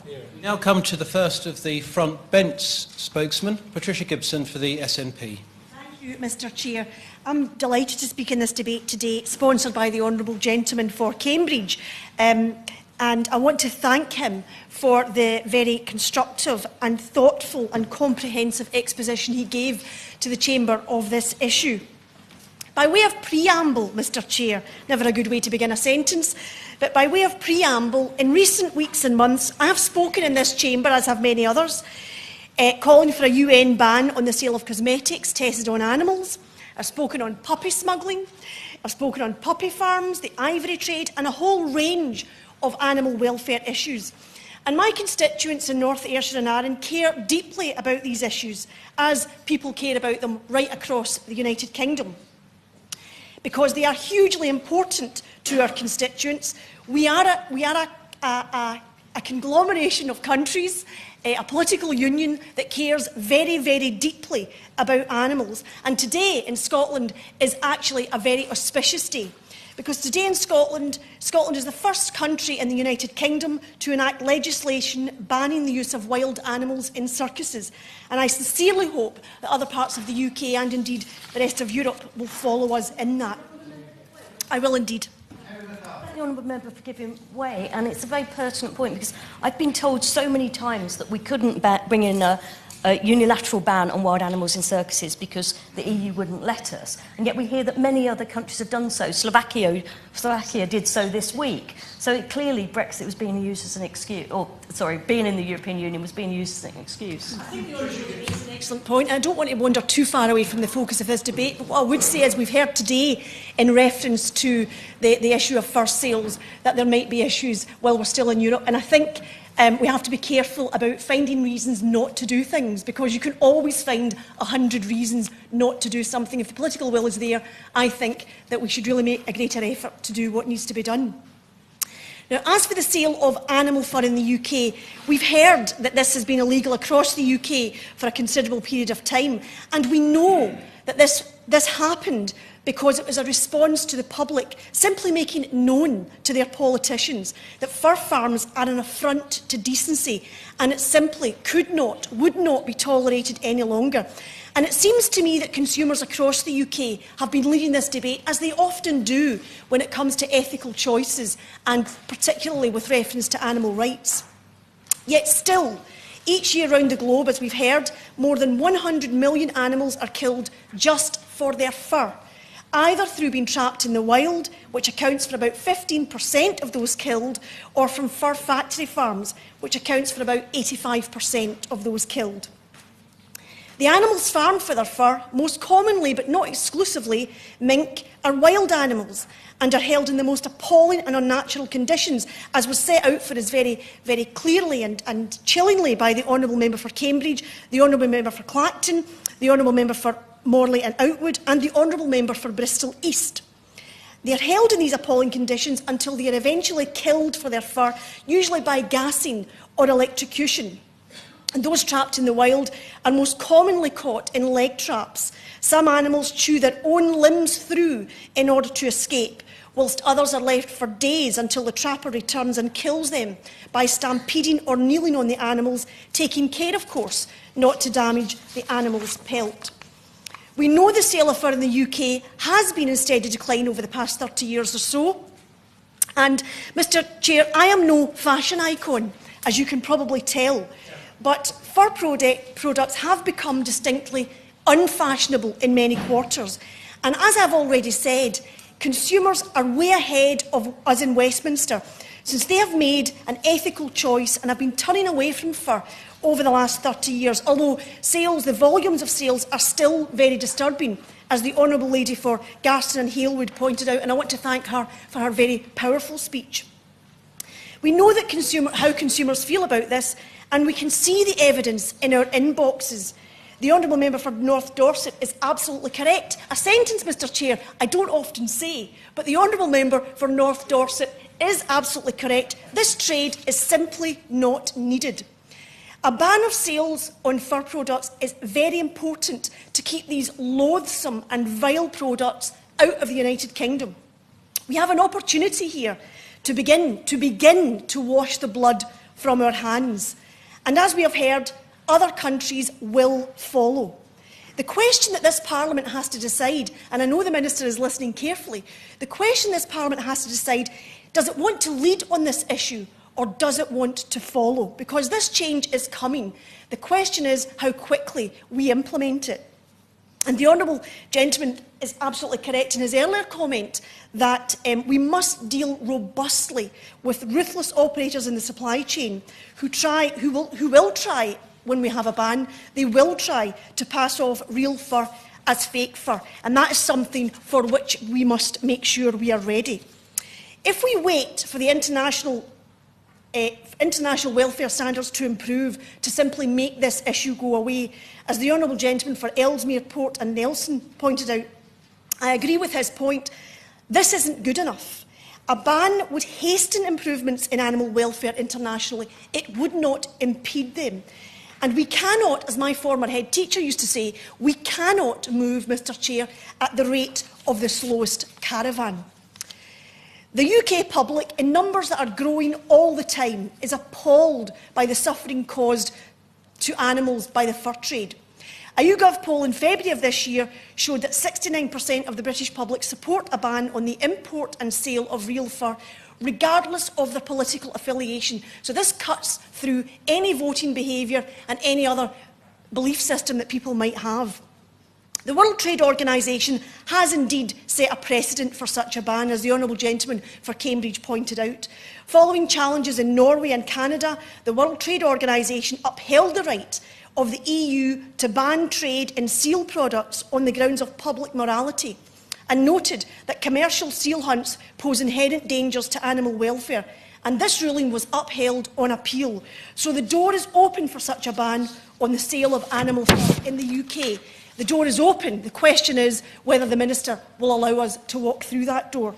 We now come to the first of the front bench spokesmen, Patricia Gibson for the SNP. Thank you, Mr Chair. I'm delighted to speak in this debate today, sponsored by the Honourable Gentleman for Cambridge. And I want to thank him for the very constructive and thoughtful and comprehensive exposition he gave to the Chamber of this issue. By way of preamble, Mr Chair, never a good way to begin a sentence, but by way of preamble, in recent weeks and months, I have spoken in this chamber, as have many others, calling for a UN ban on the sale of cosmetics tested on animals. I've spoken on puppy smuggling, I've spoken on puppy farms, the ivory trade, and a whole range of animal welfare issues. And my constituents in North Ayrshire and Arran care deeply about these issues, as people care about them right across the United Kingdom, because they are hugely important to our constituents. We are a conglomeration of countries, a political union that cares very, very deeply about animals. And today in Scotland is actually a very auspicious day, because today in Scotland is the first country in the United Kingdom to enact legislation banning the use of wild animals in circuses. And I sincerely hope that other parts of the UK and indeed the rest of Europe will follow us in that. I will indeed. The honourable member for giving way, and it's a very pertinent point, because I've been told so many times that we couldn't bring in a unilateral ban on wild animals in circuses because the EU wouldn't let us. And yet we hear that many other countries have done so. Slovakia did so this week. So clearly Brexit was being used as an excuse, or sorry, being in the European Union was being used as an excuse. I think the Honourable Member makes an excellent point. I don't want to wander too far away from the focus of this debate, but what I would say is we've heard today, in reference to the issue of fur sales, that there might be issues while we're still in Europe. And I think we have to be careful about finding reasons not to do things, because you can always find 100 reasons not to do something. If the political will is there, I think that we should really make a greater effort to do what needs to be done. Now, as for the sale of animal fur in the UK, we've heard that this has been illegal across the UK for a considerable period of time, and we know that this happened because it was a response to the public simply making it known to their politicians that fur farms are an affront to decency, and it simply would not be tolerated any longer. And it seems to me that consumers across the UK have been leading this debate, as they often do when it comes to ethical choices, and particularly with reference to animal rights. Yet still, each year around the globe, as we've heard, more than 100 million animals are killed just for their fur, either through being trapped in the wild, which accounts for about 15% of those killed, or from fur factory farms, which accounts for about 85% of those killed. The animals farmed for their fur, most commonly but not exclusively mink, are wild animals and are held in the most appalling and unnatural conditions, as was set out for us very, very clearly and chillingly by the Honourable Member for Cambridge, the Honourable Member for Clacton, the Honourable Member for Morley and Outwood, and the Honourable Member for Bristol East. They are held in these appalling conditions until they are eventually killed for their fur, usually by gassing or electrocution. And those trapped in the wild are most commonly caught in leg traps. Some animals chew their own limbs through in order to escape, whilst others are left for days until the trapper returns and kills them by stampeding or kneeling on the animals, taking care, of course, not to damage the animal's pelt. We know the sale of fur in the UK has been in steady decline over the past 30 years or so. And, Mr Chair, I am no fashion icon, as you can probably tell. But fur products have become distinctly unfashionable in many quarters. And as I've already said, consumers are way ahead of us in Westminster, since they have made an ethical choice and have been turning away from fur over the last 30 years, although the volumes of sales are still very disturbing, as the Honourable Lady for Garston and Halewood pointed out, and I want to thank her for her very powerful speech. We know that how consumers feel about this, and we can see the evidence in our inboxes. The Honourable Member for North Dorset is absolutely correct. A sentence, Mr Chair, I don't often say, but the Honourable Member for North Dorset is absolutely correct. This trade is simply not needed. A ban of sales on fur products is very important to keep these loathsome and vile products out of the United Kingdom. We have an opportunity here to begin to wash the blood from our hands. And as we have heard, other countries will follow. The question that this Parliament has to decide, and I know the Minister is listening carefully, the question this Parliament has to decide, does it want to lead on this issue or does it want to follow? Because this change is coming. The question is how quickly we implement it. And the Honourable Gentleman is absolutely correct in his earlier comment that we must deal robustly with ruthless operators in the supply chain who will try, when we have a ban, they will try to pass off real fur as fake fur. And that is something for which we must make sure we are ready. If we wait for the international welfare standards to improve to simply make this issue go away, as the Honourable Gentleman for Ellesmere, Port and Nelson pointed out, I agree with his point. This isn't good enough. A ban would hasten improvements in animal welfare internationally. It would not impede them. And we cannot, as my former head teacher used to say, we cannot move, Mr Chair, at the rate of the slowest caravan. The UK public, in numbers that are growing all the time, is appalled by the suffering caused to animals by the fur trade. A YouGov poll in February of this year showed that 69% of the British public support a ban on the import and sale of real fur, regardless of their political affiliation. So this cuts through any voting behaviour and any other belief system that people might have. The World Trade Organisation has indeed set a precedent for such a ban, as the Honourable Gentleman for Cambridge pointed out. Following challenges in Norway and Canada, the World Trade Organisation upheld the right of the EU to ban trade in seal products on the grounds of public morality, and noted that commercial seal hunts pose inherent dangers to animal welfare, and this ruling was upheld on appeal. So the door is open for such a ban on the sale of animal fur in the UK. The door is open. The question is whether the Minister will allow us to walk through that door.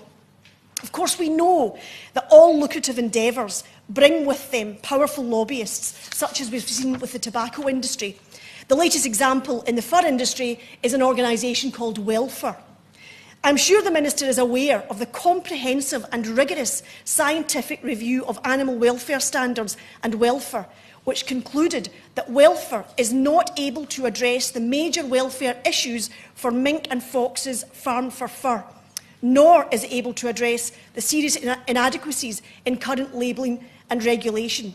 Of course, we know that all lucrative endeavours bring with them powerful lobbyists, such as we've seen with the tobacco industry. The latest example in the fur industry is an organisation called Welfur. I'm sure the Minister is aware of the comprehensive and rigorous scientific review of animal welfare standards and welfare, which concluded that welfare is not able to address the major welfare issues for mink and foxes farmed for fur, nor is it able to address the serious inadequacies in current labelling and regulation,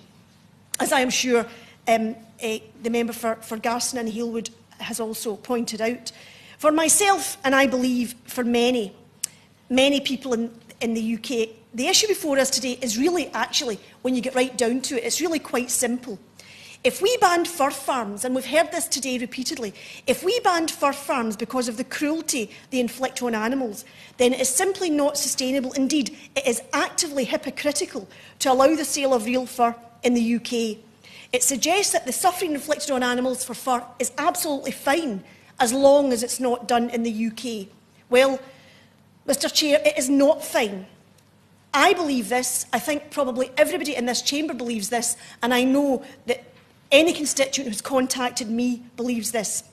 as I am sure the member for Garson and Halewood has also pointed out. For myself, and I believe for many people in the UK, the issue before us today is really, actually, when you get right down to it, it's really quite simple. If we banned fur farms, and we've heard this today repeatedly, if we banned fur farms because of the cruelty they inflict on animals, then it is simply not sustainable. Indeed, it is actively hypocritical to allow the sale of real fur in the UK. It suggests that the suffering inflicted on animals for fur is absolutely fine, as long as it's not done in the UK. Well, Mr Chair, it is not fine. I believe this. I think probably everybody in this chamber believes this, and I know that any constituent who's contacted me believes this.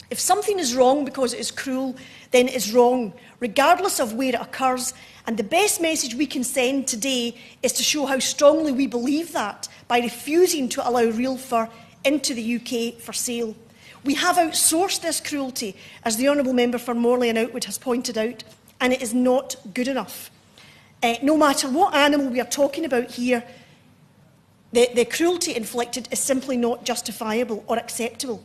If something is wrong because it is cruel, then it is wrong, regardless of where it occurs. And the best message we can send today is to show how strongly we believe that by refusing to allow real fur into the UK for sale. We have outsourced this cruelty, as the Honourable Member for Morley and Outwood has pointed out, and it is not good enough. No matter what animal we are talking about here, the cruelty inflicted is simply not justifiable or acceptable.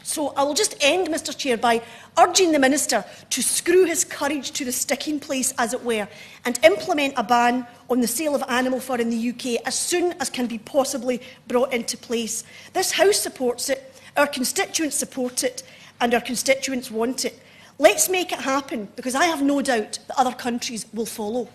So I will just end, Mr Chair, by urging the Minister to screw his courage to the sticking place, as it were, and implement a ban on the sale of animal fur in the UK as soon as can be possibly brought into place. This House supports it, our constituents support it, and our constituents want it. Let's make it happen, because I have no doubt that other countries will follow.